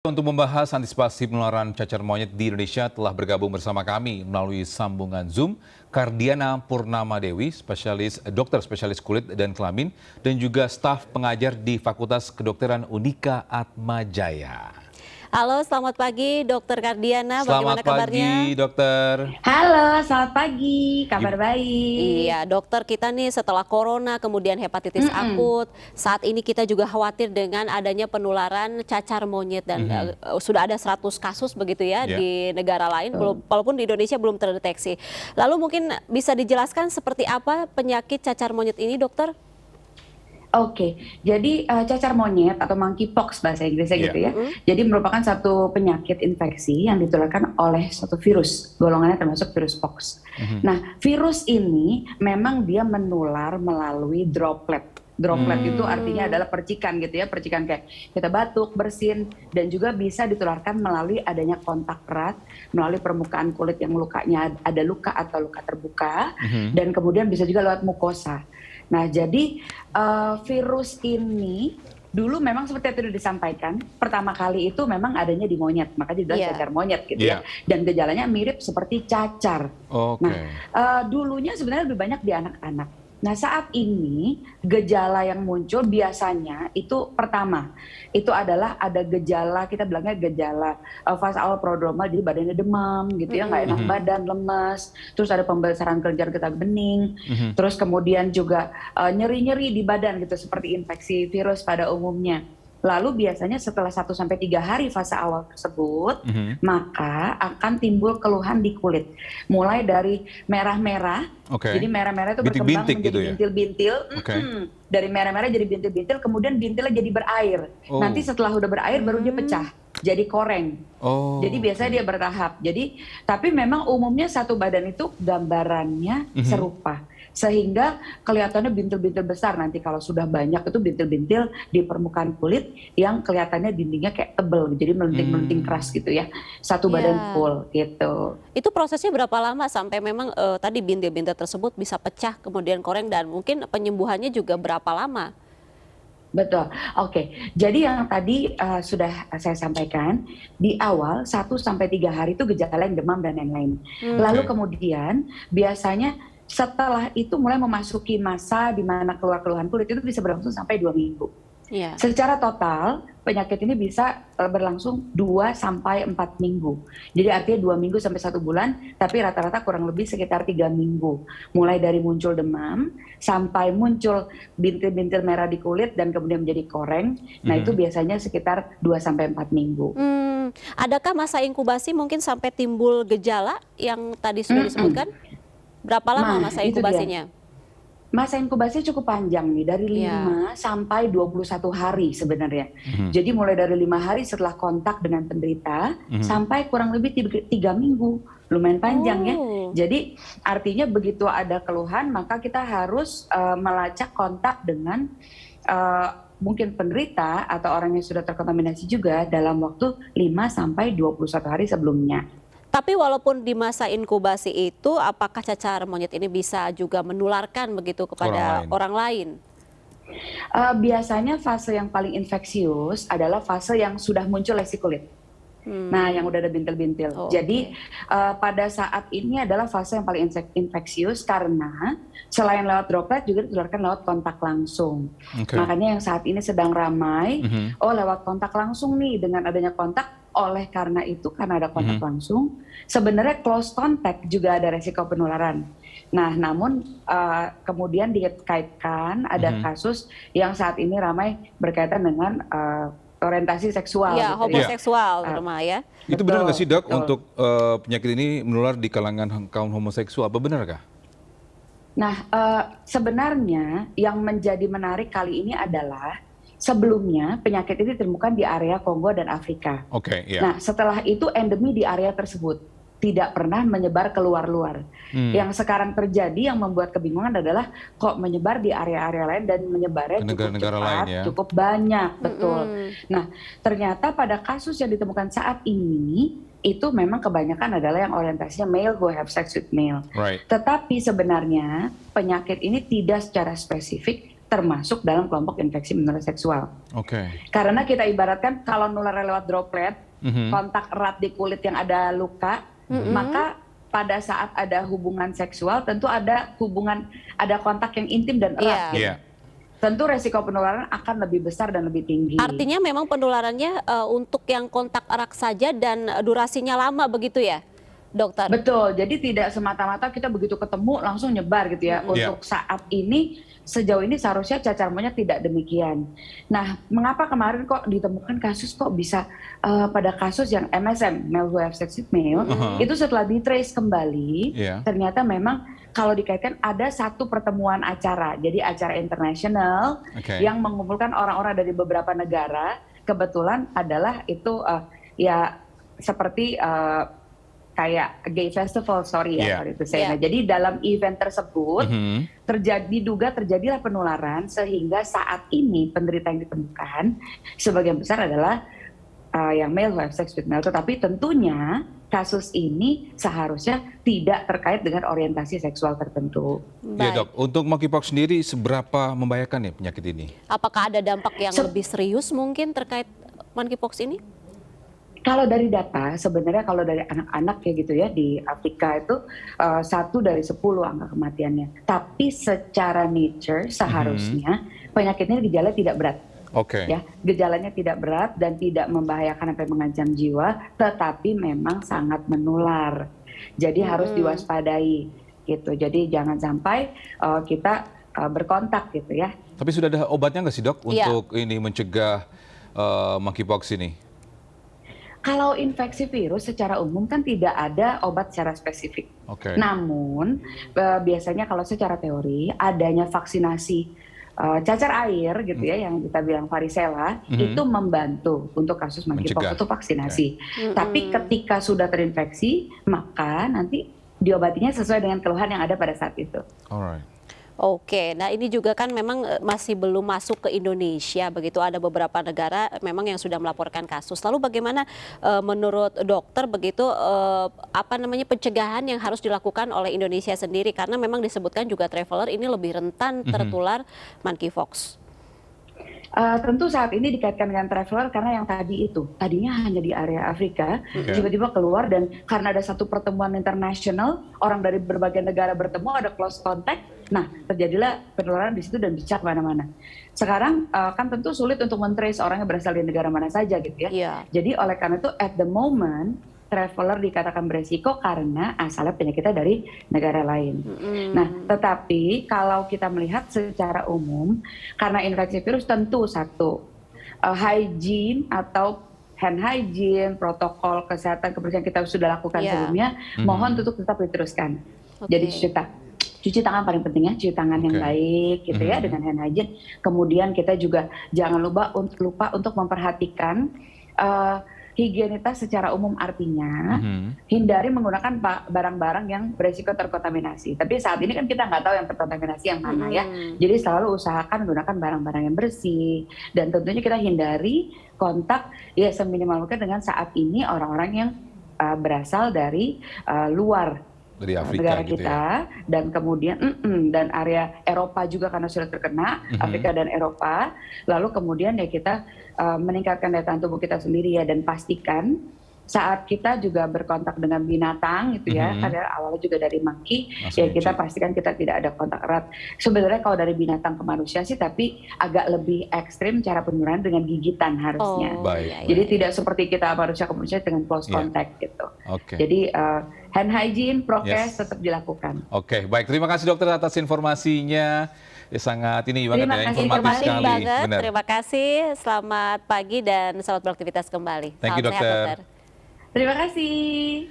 Untuk membahas antisipasi penularan cacar monyet di Indonesia telah bergabung bersama kami melalui sambungan Zoom Kardiana Purnama Dewi, dokter spesialis kulit dan kelamin, dan juga staf pengajar di Fakultas Kedokteran Unika Atmajaya. Halo, selamat pagi Dokter Kardiana, bagaimana kabarnya? Selamat pagi dokter. Halo, selamat pagi, kabar baik. Iya, dokter, kita nih setelah corona kemudian hepatitis akut, saat ini kita juga khawatir dengan adanya penularan cacar monyet dan sudah ada 100 kasus begitu ya di negara lain, walaupun di Indonesia belum terdeteksi. Lalu mungkin bisa dijelaskan seperti apa penyakit cacar monyet ini, dokter? Oke, jadi cacar monyet atau monkeypox bahasa Inggrisnya gitu ya. Jadi merupakan satu penyakit infeksi yang ditularkan oleh suatu virus, golongannya termasuk virus pox. Nah, virus ini memang dia menular melalui droplet. Droplet itu artinya adalah percikan gitu ya, percikan kayak kita batuk, bersin, dan juga bisa ditularkan melalui adanya kontak erat, melalui permukaan kulit yang lukanya ada luka atau luka terbuka, dan kemudian bisa juga lewat mukosa. Nah, jadi virus ini dulu memang seperti yang tadi disampaikan, pertama kali itu memang adanya di monyet, makanya dibilang cacar monyet gitu ya. Dan gejalanya mirip seperti cacar. Nah, dulunya sebenarnya lebih banyak di anak-anak. Nah, saat ini gejala yang muncul biasanya itu pertama, itu adalah ada gejala, kita bilangnya gejala fase awal prodromal, jadi badannya demam gitu ya, nggak enak badan, lemes, terus ada pembesaran kelenjar getah bening, terus kemudian juga nyeri-nyeri di badan gitu, seperti infeksi virus pada umumnya. Lalu biasanya setelah 1-3 hari fase awal tersebut, maka akan timbul keluhan di kulit. Mulai dari merah-merah, jadi merah-merah itu berkembang menjadi bintil-bintil. Dari merah-merah jadi bintil-bintil, kemudian bintilnya jadi berair. Nanti setelah udah berair baru dia pecah, jadi koreng. Jadi biasanya dia bertahap. Jadi, tapi memang umumnya satu badan itu gambarannya serupa. Sehingga kelihatannya bintil-bintil besar, nanti kalau sudah banyak itu bintil-bintil di permukaan kulit yang kelihatannya dindingnya kayak tebel, jadi melenting-melenting keras gitu ya, satu badan full gitu. Itu prosesnya berapa lama sampai memang tadi bintil-bintil tersebut bisa pecah kemudian koreng, dan mungkin penyembuhannya juga berapa lama? Betul, oke. Jadi yang tadi sudah saya sampaikan, di awal 1-3 hari itu gejala yang demam dan lain-lain. Lalu kemudian biasanya setelah itu mulai memasuki masa di mana keluar keluhan kulit, itu bisa berlangsung sampai 2 minggu. Secara total penyakit ini bisa berlangsung 2-4 minggu. Jadi artinya 2 minggu sampai 1 bulan, tapi rata-rata kurang lebih sekitar 3 minggu. Mulai dari muncul demam sampai muncul bintil-bintil merah di kulit dan kemudian menjadi koreng. Nah, itu biasanya sekitar 2-4 minggu. Adakah masa inkubasi mungkin sampai timbul gejala yang tadi sudah disebutkan? Berapa lama masa inkubasinya? Masa inkubasi cukup panjang nih, dari 5 sampai 21 hari sebenarnya. Jadi mulai dari 5 hari setelah kontak dengan penderita sampai kurang lebih 3 minggu. Lumayan panjang ya. Jadi artinya begitu ada keluhan maka kita harus melacak kontak dengan mungkin penderita atau orang yang sudah terkontaminasi juga dalam waktu 5 sampai 21 hari sebelumnya. Tapi walaupun di masa inkubasi itu, apakah cacar monyet ini bisa juga menularkan begitu kepada orang lain? Biasanya fase yang paling infeksius adalah fase yang sudah muncul lesi kulit. Nah, yang udah ada bintil-bintil. Jadi pada saat ini adalah fase yang paling infeksius karena selain lewat droplet juga ditularkan lewat kontak langsung. Makanya yang saat ini sedang ramai, lewat kontak langsung nih, dengan adanya kontak. Oleh karena itu, karena ada kontak langsung, sebenarnya close contact juga ada resiko penularan. Nah, namun kemudian dikaitkan ada kasus yang saat ini ramai berkaitan dengan orientasi seksual. Ya, gitu homoseksual ya. Itu benar nggak sih dok, untuk penyakit ini menular di kalangan kaum homoseksual, apa benarkah? Nah, sebenarnya yang menjadi menarik kali ini adalah sebelumnya penyakit ini ditemukan di area Kongo dan Afrika. Nah, setelah itu endemi di area tersebut, tidak pernah menyebar keluar-luar. Yang sekarang terjadi yang membuat kebingungan adalah kok menyebar di area-area lain dan menyebarnya cukup cepat, cukup banyak, betul. Nah, ternyata pada kasus yang ditemukan saat ini itu memang kebanyakan adalah yang orientasinya male who have sex with male. Tetapi sebenarnya penyakit ini tidak secara spesifik termasuk dalam kelompok infeksi menular seksual. Oke. Karena kita ibaratkan kalau nular lewat droplet, kontak erat di kulit yang ada luka, maka pada saat ada hubungan seksual tentu ada kontak yang intim dan erat. Gitu. Iya. Tentu resiko penularan akan lebih besar dan lebih tinggi. Artinya memang penularannya untuk yang kontak erat saja dan durasinya lama begitu ya, dokter? Betul, jadi tidak semata-mata kita begitu ketemu langsung nyebar gitu ya. Untuk saat ini, sejauh ini seharusnya cacar monyet tidak demikian. Nah, mengapa kemarin kok ditemukan kasus kok bisa pada kasus yang MSM, male who have sex with male, itu setelah ditrace kembali, ternyata memang kalau dikaitkan ada satu pertemuan acara, jadi acara internasional yang mengumpulkan orang-orang dari beberapa negara, kebetulan adalah itu ya seperti kayak gay festival, sorry itu saya. Nah, jadi dalam event tersebut diduga terjadilah penularan sehingga saat ini penderita yang ditemukan sebagian besar adalah yang male who have sex with male. Tetapi tentunya kasus ini seharusnya tidak terkait dengan orientasi seksual tertentu. Ya dok, untuk monkeypox sendiri seberapa membahayakan ya penyakit ini? Apakah ada dampak yang lebih serius mungkin terkait monkeypox ini? Kalau dari data, sebenarnya kalau dari anak-anak ya gitu ya, di Afrika itu 1 dari 10 angka kematiannya. Tapi secara nature seharusnya penyakitnya gejala tidak berat. Ya, gejalanya tidak berat dan tidak membahayakan sampai mengancam jiwa, tetapi memang sangat menular. Jadi harus diwaspadai gitu. Jadi jangan sampai kita berkontak gitu ya. Tapi sudah ada obatnya nggak sih dok untuk ini mencegah monkeypox ini? Kalau infeksi virus secara umum kan tidak ada obat secara spesifik. Namun biasanya kalau secara teori adanya vaksinasi cacar air gitu ya yang kita bilang varicella itu membantu untuk kasus monkeypox, itu vaksinasi. Tapi ketika sudah terinfeksi maka nanti diobatinya sesuai dengan keluhan yang ada pada saat itu. Oke, nah ini juga kan memang masih belum masuk ke Indonesia, begitu ada beberapa negara memang yang sudah melaporkan kasus. Lalu bagaimana menurut dokter begitu pencegahan yang harus dilakukan oleh Indonesia sendiri, karena memang disebutkan juga traveler ini lebih rentan tertular monkeypox. Tentu saat ini dikaitkan dengan traveler karena yang tadinya hanya di area Afrika, tiba-tiba keluar dan karena ada satu pertemuan internasional, orang dari berbagai negara bertemu, ada close contact, nah terjadilah penularan di situ dan bisa kemana-mana. Sekarang kan tentu sulit untuk men-trace orangnya berasal dari negara mana saja gitu ya. Jadi oleh karena itu at the moment traveler dikatakan beresiko karena asalnya penyakitnya dari negara lain. Nah, tetapi kalau kita melihat secara umum, karena infeksi virus tentu satu, hygiene atau hand hygiene, protokol kesehatan kebersihan kita sudah lakukan sebelumnya, mohon untuk tetap diteruskan. Jadi cuci tangan paling penting ya, cuci tangan yang baik gitu ya dengan hand hygiene. Kemudian kita juga jangan lupa untuk memperhatikan higienitas secara umum, artinya hindari menggunakan barang-barang yang beresiko terkontaminasi. Tapi saat ini kan kita nggak tahu yang terkontaminasi yang mana ya. Jadi selalu usahakan menggunakan barang-barang yang bersih dan tentunya kita hindari kontak ya seminimal mungkin dengan saat ini orang-orang yang berasal dari luar dari Afrika, negara kita dan kemudian dan area Eropa juga karena sudah terkena Afrika dan Eropa. Lalu kemudian ya kita meningkatkan daya tahan tubuh kita sendiri ya dan pastikan saat kita juga berkontak dengan binatang gitu ya, karena awalnya juga dari monkey, ya kita pastikan kita tidak ada kontak erat. Sebenarnya kalau dari binatang ke manusia sih, tapi agak lebih ekstrim cara penularan dengan gigitan harusnya. Jadi tidak seperti kita manusia ke manusia dengan close contact gitu. Jadi hand hygiene, prokes tetap dilakukan. Baik. Terima kasih dokter atas informasinya. Sangat ini banget ya, informatif sekali. Terima kasih. Selamat pagi dan selamat beraktivitas kembali. Thank you dokter. Terima kasih.